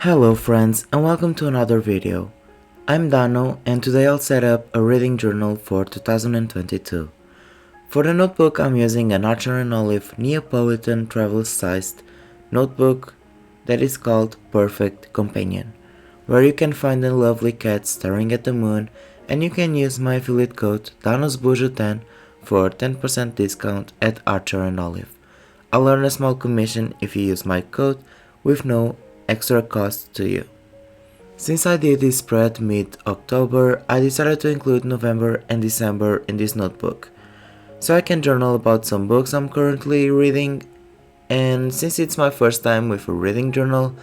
Hello friends and welcome to another video. I'm Dano and today I'll set up a reading journal for 2022. For the notebook I'm using an 𝐲𝐻𝐿 Neapolitan travel-sized notebook that is called Perfect Companion, where you can find a lovely cat staring at the moon, and you can use my affiliate code Danos Bujo 10 for 10% discount at 𝐲𝐻𝐿. I'll earn a small commission if you use my code with no extra cost to you. Since I did this spread mid-October, I decided to include November and December in this notebook, so I can journal about some books I'm currently reading, and since it's my first time with a reading journal,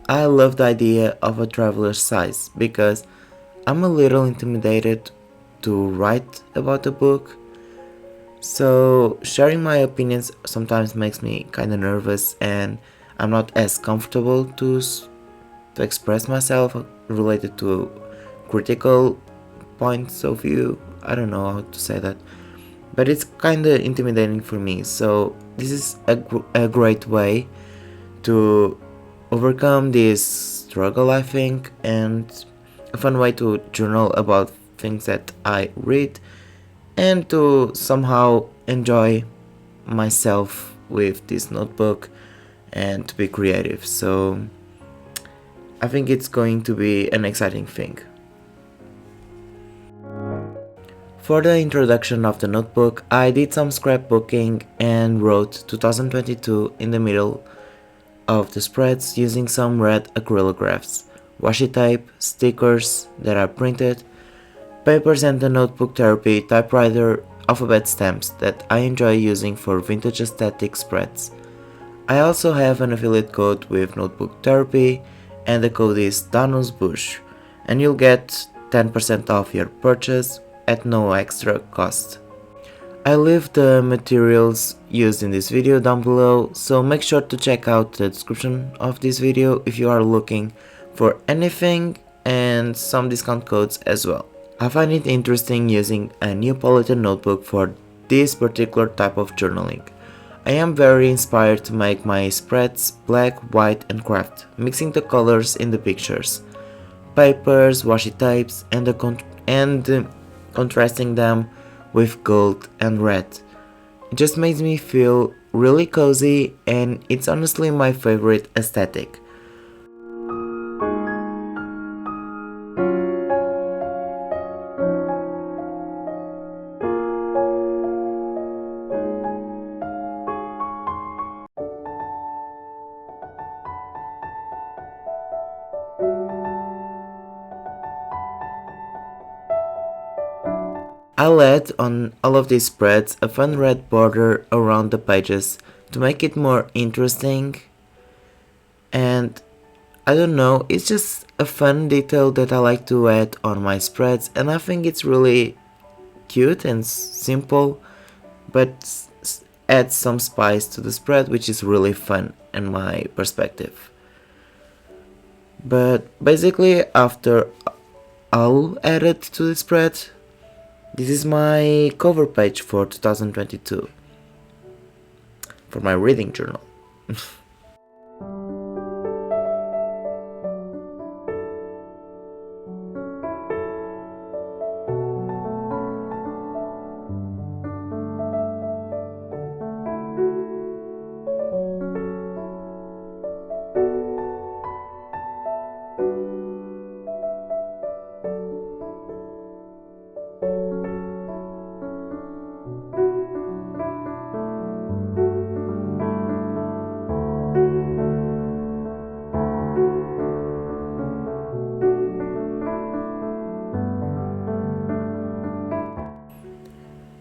I love the idea of a traveler's size because I'm a little intimidated to write about a book, so sharing my opinions sometimes makes me kinda nervous and I'm not as comfortable to express myself related to critical points of view. I don't know how to say that, but it's kinda intimidating for me, so this is a great way to overcome this struggle, I think, and a fun way to journal about things that I read and to somehow enjoy myself with this notebook and to be creative. So I think it's going to be an exciting thing. For the introduction of the notebook, I did some scrapbooking and wrote 2022 in the middle of the spreads using some red acrylographs, washi tape, stickers that are printed, papers, and the notebook therapy typewriter alphabet stamps that I enjoy using for vintage aesthetic spreads. I also have an affiliate code with Notebook Therapy, and the code is Danos Bujo, and you'll get 10% off your purchase at no extra cost. I leave the materials used in this video down below, so make sure to check out the description of this video if you are looking for anything, and some discount codes as well. I find it interesting using a Neapolitan notebook for this particular type of journaling. I am very inspired to make my spreads black, white, and craft, mixing the colors in the pictures, papers, washi tapes, and contrasting them with gold and red. It just makes me feel really cozy, and it's honestly my favorite aesthetic. I'll add on all of these spreads a fun red border around the pages to make it more interesting, and I don't know, it's just a fun detail that I like to add on my spreads, and I think it's really cute and simple, but adds some spice to the spread, which is really fun in my perspective. But basically, after I'll add it to the spread, this is my cover page for 2022 for my reading journal.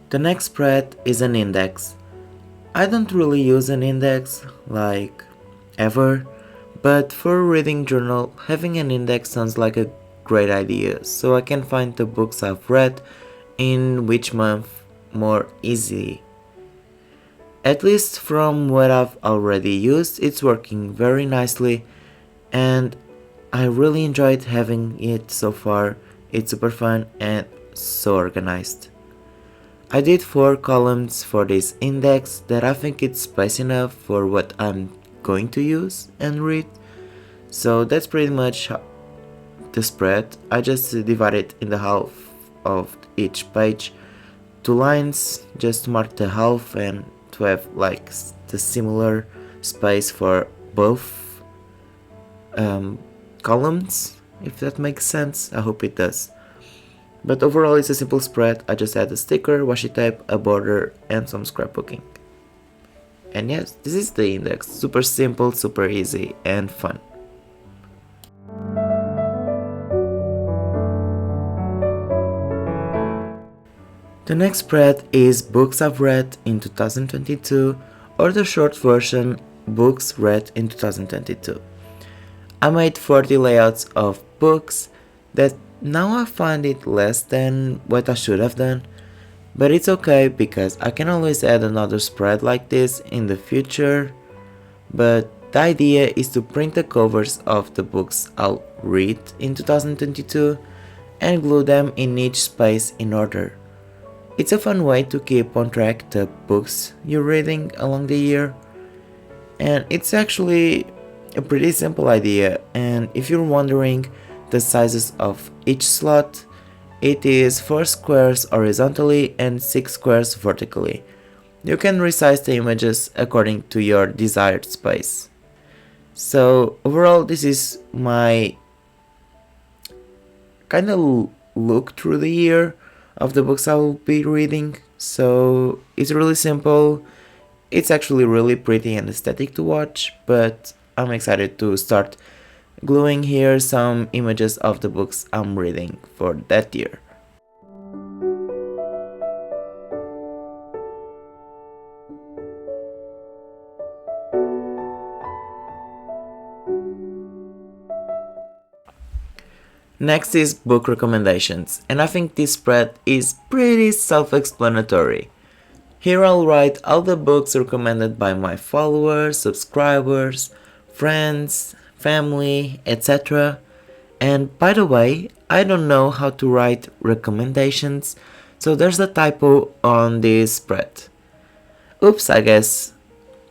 The next spread is an index. I don't really use an index, like, ever, but for a reading journal, having an index sounds like a great idea, so I can find the books I've read in which month more easily. At least from what I've already used, it's working very nicely, and I really enjoyed having it so far. It's super fun and so organized. I did 4 columns for this index that I think it's space enough for what I'm going to use and read, So that's pretty much the spread. I just divide it in the half of each page, 2 lines, just to mark the half and to have like the similar space for both columns, if that makes sense. I hope it does. But overall it's a simple spread. I just add a sticker, washi tape, a border and some scrapbooking. And yes, this is the index. Super simple, super easy and fun. The next spread is Books I've Read in 2022, or the short version Books Read in 2022. I made 40 layouts of books that now I find it less than what I should have done, but it's okay because I can always add another spread like this in the future. But the idea is to print the covers of the books I'll read in 2022 and glue them in each space in order. It's a fun way to keep on track the books you're reading along the year, and it's actually a pretty simple idea. And if you're wondering the sizes of each slot, it is 4 squares horizontally and 6 squares vertically. You can resize the images according to your desired space. So overall this is my kind of look through the year of the books I'll be reading. So it's really simple. It's actually really pretty and aesthetic to watch, but I'm excited to start gluing here some images of the books I'm reading for that year. Next is book recommendations, and I think this spread is pretty self-explanatory. Here I'll write all the books recommended by my followers, subscribers, friends, family, etc. And by the way, I don't know how to write recommendations, so there's a typo on this spread. Oops, I guess.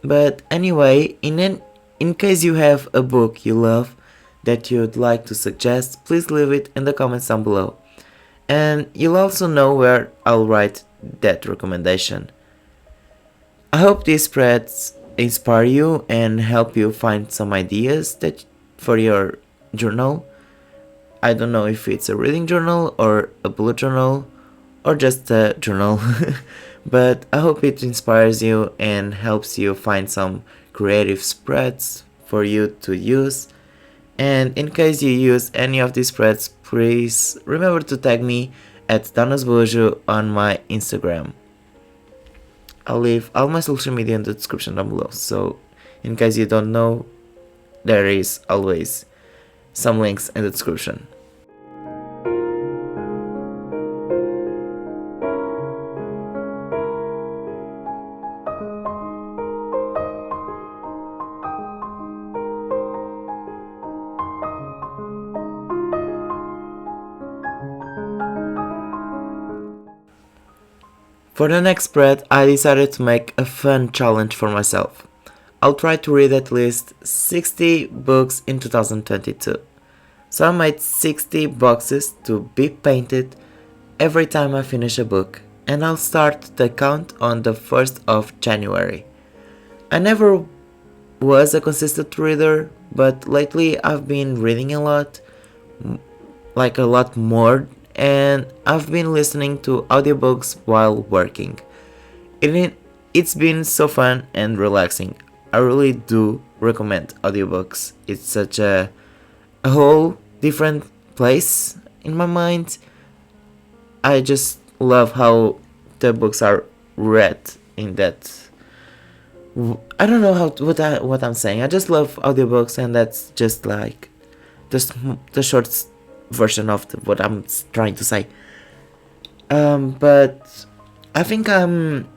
But anyway, in case you have a book you love that you'd like to suggest, please leave it in the comments down below. And you'll also know where I'll write that recommendation. I hope these spreads inspire you and help you find some ideas for your journal. I don't know if it's a reading journal or a bullet journal or just a journal, but I hope it inspires you and helps you find some creative spreads for you to use. And in case you use any of these spreads, please remember to tag me at Danos Bujo on my Instagram. I'll leave all my social media in the description down below, so in case you don't know, there is always some links in the description. For the next spread, I decided to make a fun challenge for myself. I'll try to read at least 60 books in 2022. So I made 60 boxes to be painted every time I finish a book, and I'll start the count on the 1st of January. I never was a consistent reader, but lately I've been reading a lot, like a lot more, and I've been listening to audiobooks while working. It's been so fun and relaxing. I really do recommend audiobooks. It's such a whole different place in my mind. I just love how the books are read in that. I don't know what I'm saying. I just love audiobooks, and that's just like the short version of what I'm trying to say. But I think I'm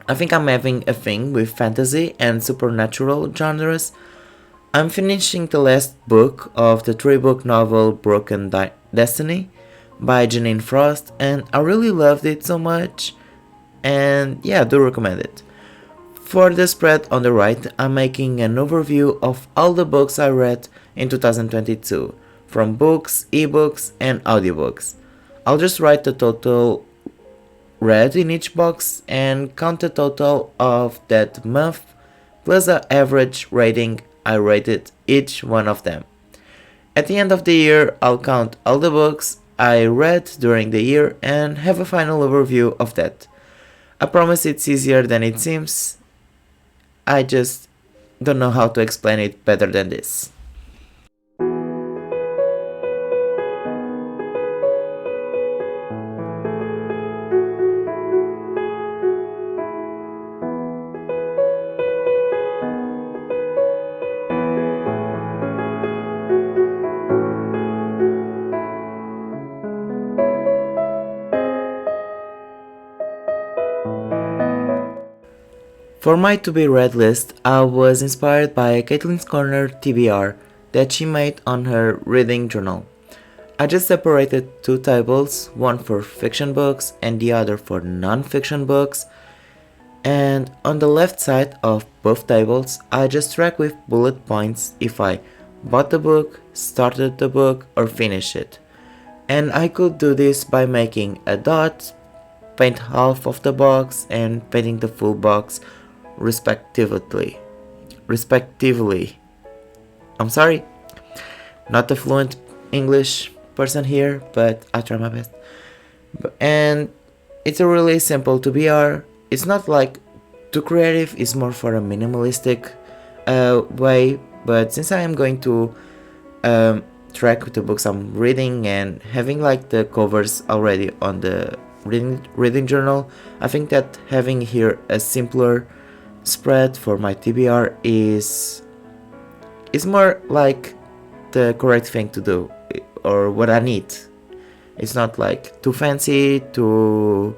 having a thing with fantasy and supernatural genres. I'm finishing the last book of the 3-book novel Broken Destiny by Janine Frost, and I really loved it so much, and yeah, I do recommend it. For the spread on the right, I'm making an overview of all the books I read in 2022, from books, ebooks, and audiobooks. I'll just write the total read in each box and count the total of that month plus the average rating I rated each one of them. At the end of the year, I'll count all the books I read during the year and have a final overview of that. I promise it's easier than it seems. I just don't know how to explain it better than this. For my to be read list, I was inspired by Caitlin's Corner TBR that she made on her reading journal. I just separated two tables, one for fiction books and the other for non-fiction books, and on the left side of both tables I just track with bullet points if I bought the book, started the book, or finished it. And I could do this by making a dot, paint half of the box, and painting the full box respectively. I'm sorry, not a fluent English person here, but I try my best. And it's a really simple TBR. It's not like too creative, it's more for a minimalistic way, but since I am going to track the books I'm reading and having like the covers already on the reading journal, I think that having here a simpler spread for my TBR is more like the correct thing to do, or what I need. It's not like too fancy, too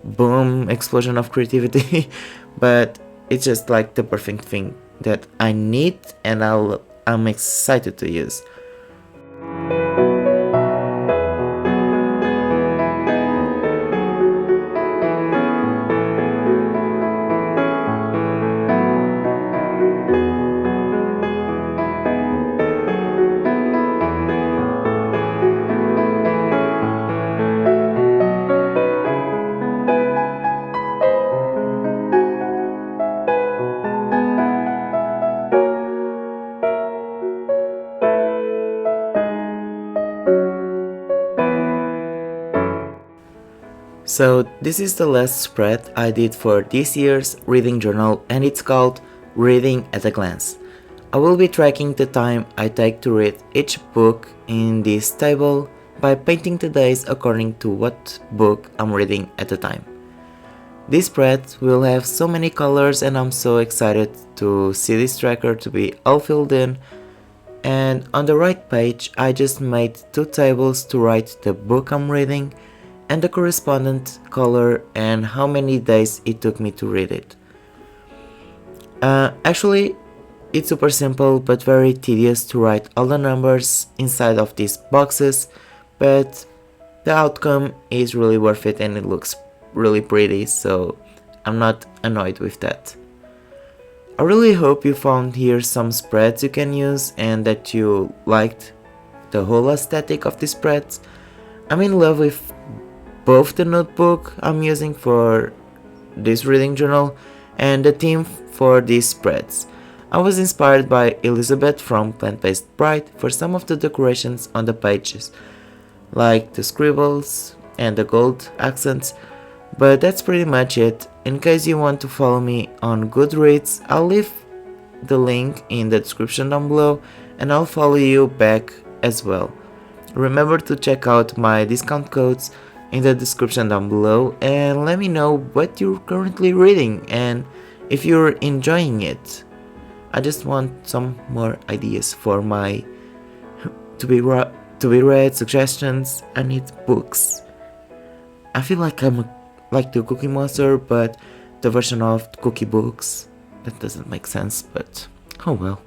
boom explosion of creativity, but it's just like the perfect thing that I need and I'm excited to use. So this is the last spread I did for this year's reading journal, and it's called Reading at a Glance. I will be tracking the time I take to read each book in this table by painting the days according to what book I'm reading at the time. This spread will have so many colors and I'm so excited to see this tracker to be all filled in. And on the right page I just made two tables to write the book I'm reading and the correspondent color and how many days it took me to read it. Actually, it's super simple but very tedious to write all the numbers inside of these boxes, but the outcome is really worth it and it looks really pretty, so I'm not annoyed with that. I really hope you found here some spreads you can use and that you liked the whole aesthetic of these spreads. I'm in love with both the notebook I'm using for this reading journal and the theme for these spreads. I was inspired by Elizabeth from Plant-Based Bride for some of the decorations on the pages, like the scribbles and the gold accents, but that's pretty much it. In case you want to follow me on Goodreads, I'll leave the link in the description down below and I'll follow you back as well. Remember to check out my discount codes in the description down below and let me know what you're currently reading and if you're enjoying it. I just want some more ideas for my to be read suggestions. I need books. I feel like I'm like the Cookie Monster, but the version of cookie books. That doesn't make sense, but oh well.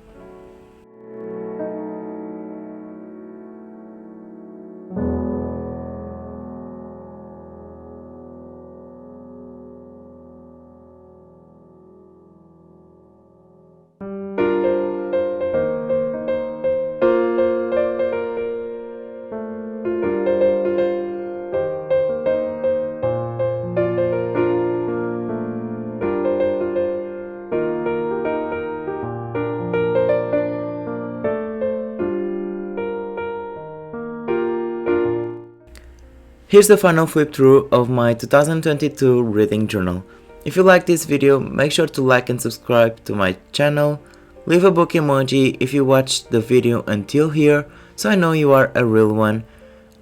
Here's the final flip through of my 2022 reading journal. If you like this video, make sure to like and subscribe to my channel. Leave a book emoji if you watched the video until here, so I know you are a real one.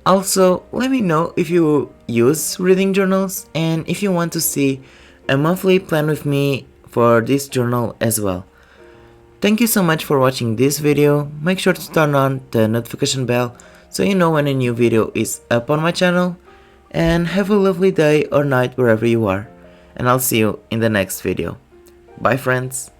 Also, let me know if you use reading journals and if you want to see a monthly plan with me for this journal as well. Thank you so much for watching this video. Make sure to turn on the notification bell so you know when a new video is up on my channel. And have a lovely day or night wherever you are. And I'll see you in the next video. Bye friends.